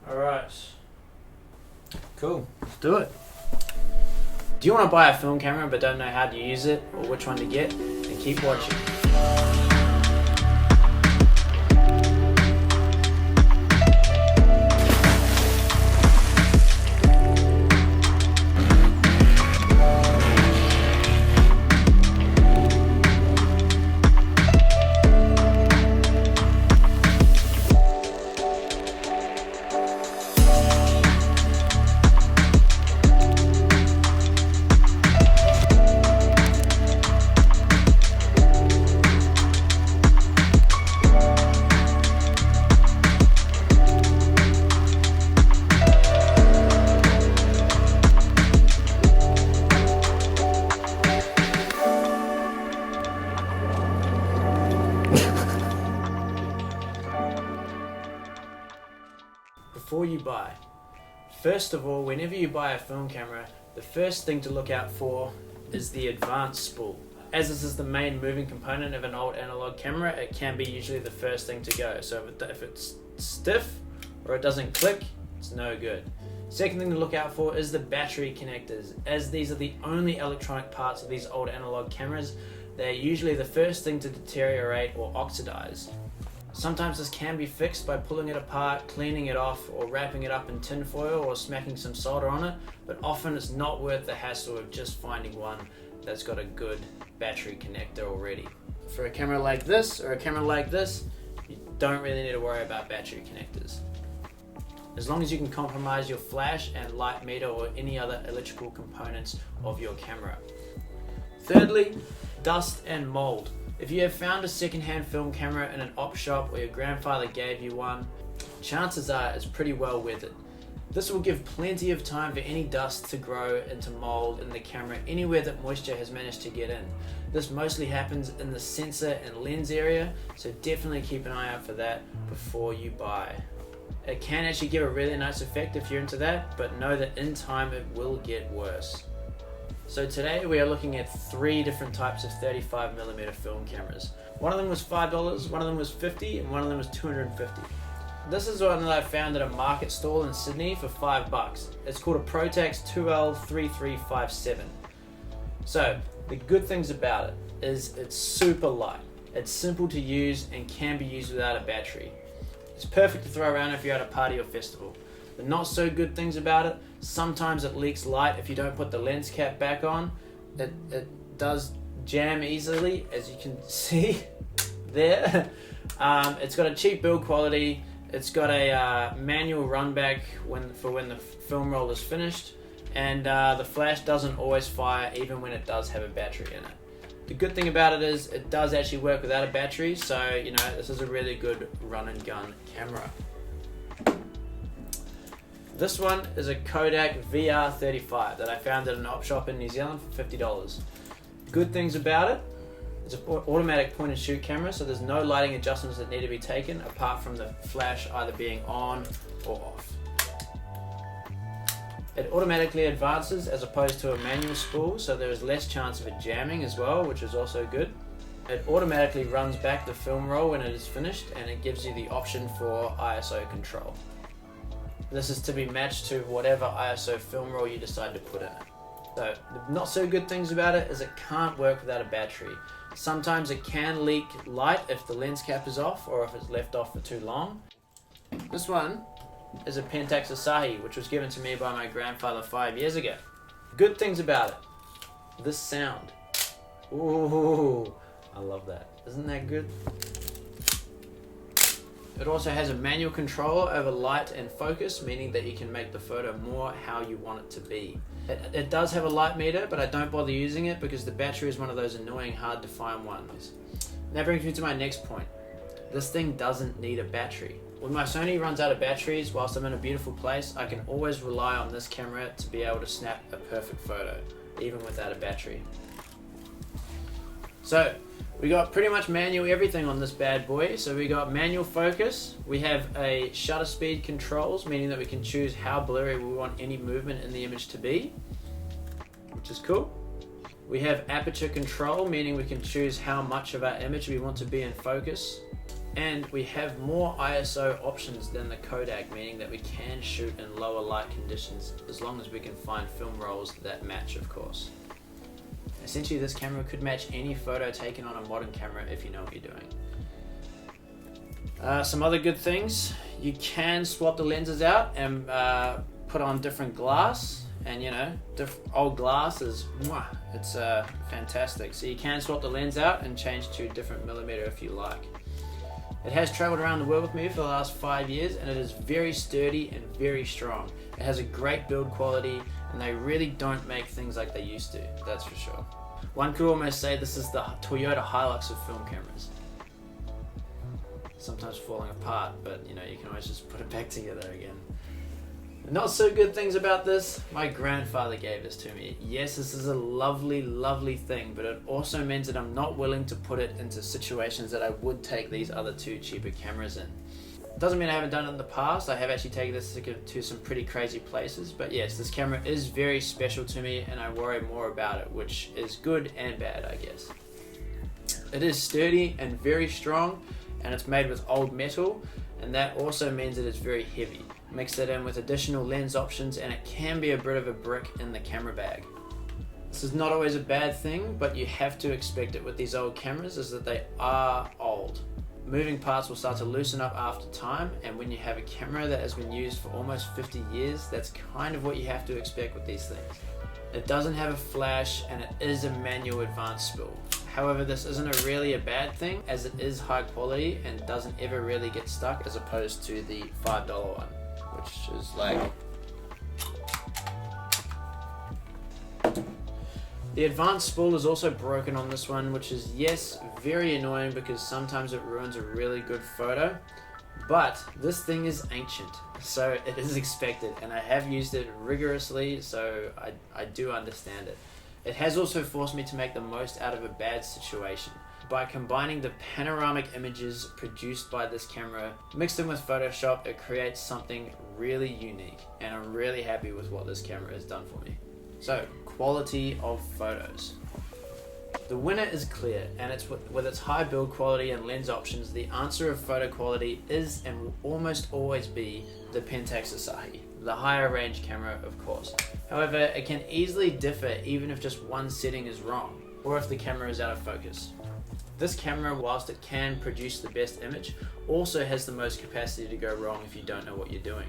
Alright. Cool, let's do it. Do you want to buy a film camera but don't know how to use it or which one to get? Then keep watching. Before you buy, first of all, whenever you buy a film camera, the first thing to look out for is the advanced spool. As this is the main moving component of an old analog camera, it can be usually the first thing to go. So if it's stiff or it doesn't click, it's no good. Second thing to look out for is the battery connectors. As these are the only electronic parts of these old analog cameras, they're usually the first thing to deteriorate or oxidize. Sometimes this can be fixed by pulling it apart, cleaning it off, or wrapping it up in tin foil or smacking some solder on it, but often it's not worth the hassle of just finding one that's got a good battery connector already. For a camera like this or a camera like this, you don't really need to worry about battery connectors. As long as you can compromise your flash and light meter or any other electrical components of your camera. Thirdly, dust and mold. If you have found a second-hand film camera in an op shop or your grandfather gave you one, chances are it's pretty well weathered. This will give plenty of time for any dust to grow into mold in the camera anywhere that moisture has managed to get in. This mostly happens in the sensor and lens area, so definitely keep an eye out for that before you buy. It can actually give a really nice effect if you're into that, but know that in time it will get worse. So today we are looking at 3 different types of 35mm film cameras. One of them was $5, one of them was $50, and one of them was $250. This is one that I found at a market stall in Sydney for $5. It's called a Protax 2L3357. So the good things about it is it's super light, it's simple to use and can be used without a battery. It's perfect to throw around if you're at a party or festival. The not so good things about it, sometimes it leaks light if you don't put the lens cap back on. It does jam easily, as you can see there. It's got a cheap build quality. It's got a manual run back for when the film roll is finished, and the flash doesn't always fire even when it does have a battery in it. The good thing about it is it does actually work without a battery, so you know this is a really good run and gun camera. This one is a Kodak VR35 that I found at an op shop in New Zealand for $50. Good things about it, it's an automatic point and shoot camera, so there's no lighting adjustments that need to be taken apart from the flash either being on or off. It automatically advances as opposed to a manual spool, so there is less chance of it jamming as well, which is also good. It automatically runs back the film roll when it is finished, and it gives you the option for ISO control. This is to be matched to whatever ISO film roll you decide to put in it. So the not so good things about it is it can't work without a battery. Sometimes it can leak light if the lens cap is off or if it's left off for too long. This one is a Pentax Asahi, which was given to me by my grandfather 5 years ago. Good things about it. This sound. Ooh, I love that. Isn't that good? It also has a manual control over light and focus, meaning that you can make the photo more how you want it to be. It does have a light meter, but I don't bother using it because the battery is one of those annoying, hard to find ones. And that brings me to my next point. This thing doesn't need a battery. When my Sony runs out of batteries whilst I'm in a beautiful place, I can always rely on this camera to be able to snap a perfect photo, even without a battery. So, we got pretty much manual everything on this bad boy. So we got manual focus, we have a shutter speed controls, meaning that we can choose how blurry we want any movement in the image to be, which is cool. We have aperture control, meaning we can choose how much of our image we want to be in focus. And we have more ISO options than the Kodak, meaning that we can shoot in lower light conditions as long as we can find film rolls that match, of course. Essentially, this camera could match any photo taken on a modern camera if you know what you're doing. Some other good things: you can swap the lenses out and put on different glass, and you know, old glass is it's fantastic. So you can swap the lens out and change to a different millimeter if you like. It has traveled around the world with me for the last 5 years, and it is very sturdy and very strong. It has a great build quality, and they really don't make things like they used to, that's for sure. One could almost say this is the Toyota Hilux of film cameras. Sometimes falling apart, but you know, you can always just put it back together again. Not so good things about this: my grandfather gave this to me. Yes, this is a lovely, lovely thing, but it also means that I'm not willing to put it into situations that I would take these other two cheaper cameras in. Doesn't mean I haven't done it in the past. I have actually taken this to some pretty crazy places, but yes, this camera is very special to me, and I worry more about it, which is good and bad, I guess. It is sturdy and very strong, and it's made with old metal, and that also means that it's very heavy. Mix that in with additional lens options, and it can be a bit of a brick in the camera bag. This is not always a bad thing, but you have to expect it with these old cameras, is that they are old. Moving parts will start to loosen up after time, and when you have a camera that has been used for almost 50 years, that's kind of what you have to expect with these things. It doesn't have a flash, and it is a manual advanced spool. However, this isn't really a bad thing, as it is high quality and doesn't ever really get stuck, as opposed to the $5 one, which is like... The advanced spool is also broken on this one, which is, yes, very annoying because sometimes it ruins a really good photo, but this thing is ancient, so it is expected, and I have used it rigorously, so I do understand it. It has also forced me to make the most out of a bad situation. By combining the panoramic images produced by this camera, mixed in with Photoshop, it creates something really unique, and I'm really happy with what this camera has done for me. So, quality of photos. The winner is clear, and it's with its high build quality and lens options, the answer of photo quality is and will almost always be the Pentax Asahi, the higher range camera, of course. However, it can easily differ even if just one setting is wrong, or if the camera is out of focus. This camera, whilst it can produce the best image, also has the most capacity to go wrong if you don't know what you're doing.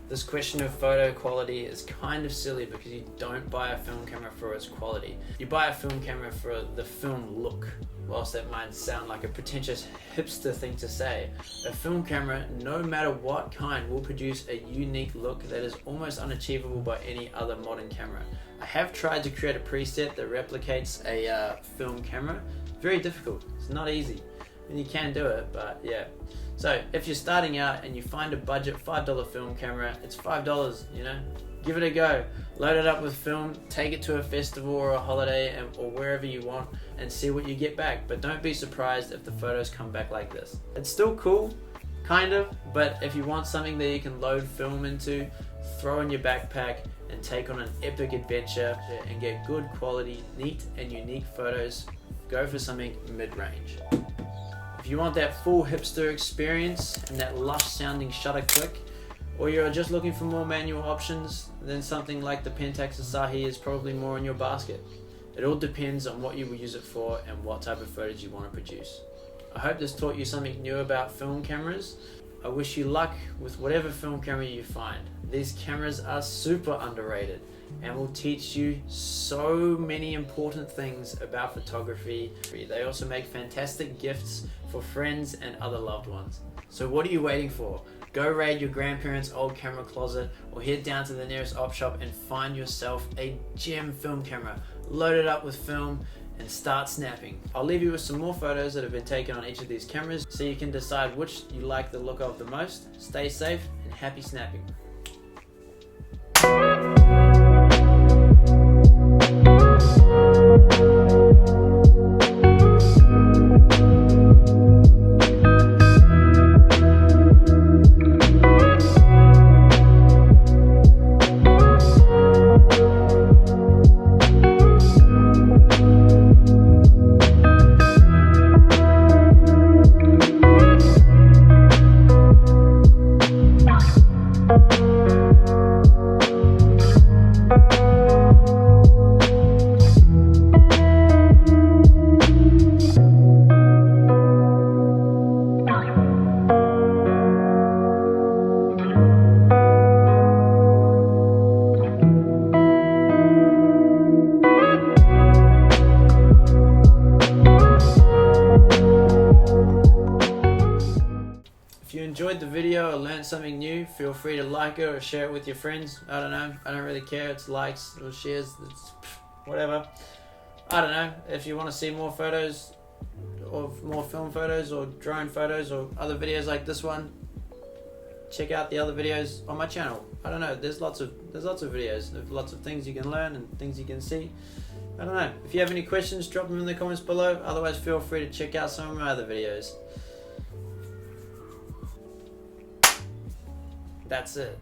This question of photo quality is kind of silly because you don't buy a film camera for its quality. You buy a film camera for the film look. Whilst that might sound like a pretentious hipster thing to say, a film camera, no matter what kind, will produce a unique look that is almost unachievable by any other modern camera. I have tried to create a preset that replicates a film camera. Very difficult. It's not easy. And you can do it, but yeah. So if you're starting out and you find a budget $5 film camera, it's $5, you know, give it a go. Load it up with film, take it to a festival or a holiday or wherever you want and see what you get back. But don't be surprised if the photos come back like this. It's still cool, kind of, but if you want something that you can load film into, throw in your backpack and take on an epic adventure and get good quality, neat and unique photos, go for something mid-range. If you want that full hipster experience and that lush sounding shutter click, or you're just looking for more manual options, then something like the Pentax Asahi is probably more in your basket. It all depends on what you will use it for and what type of photos you want to produce. I hope this taught you something new about film cameras. I wish you luck with whatever film camera you find. These cameras are super underrated and will teach you so many important things about photography. They also make fantastic gifts for friends and other loved ones. So what are you waiting for? Go raid your grandparents' old camera closet or head down to the nearest op shop and find yourself a gem film camera. Load it up with film and start snapping. I'll leave you with some more photos that have been taken on each of these cameras so you can decide which you like the look of the most. Stay safe and happy snapping. something new, feel free to like it or share it with your friends. I don't know. I don't really care. It's likes or shares. It's whatever. I don't know. If you want to see more photos, or more film photos or drone photos or other videos like this one, check out the other videos on my channel. I don't know. There's lots of videos. There's lots of things you can learn and things you can see. I don't know. If you have any questions, drop them in the comments below. Otherwise, feel free to check out some of my other videos. That's it.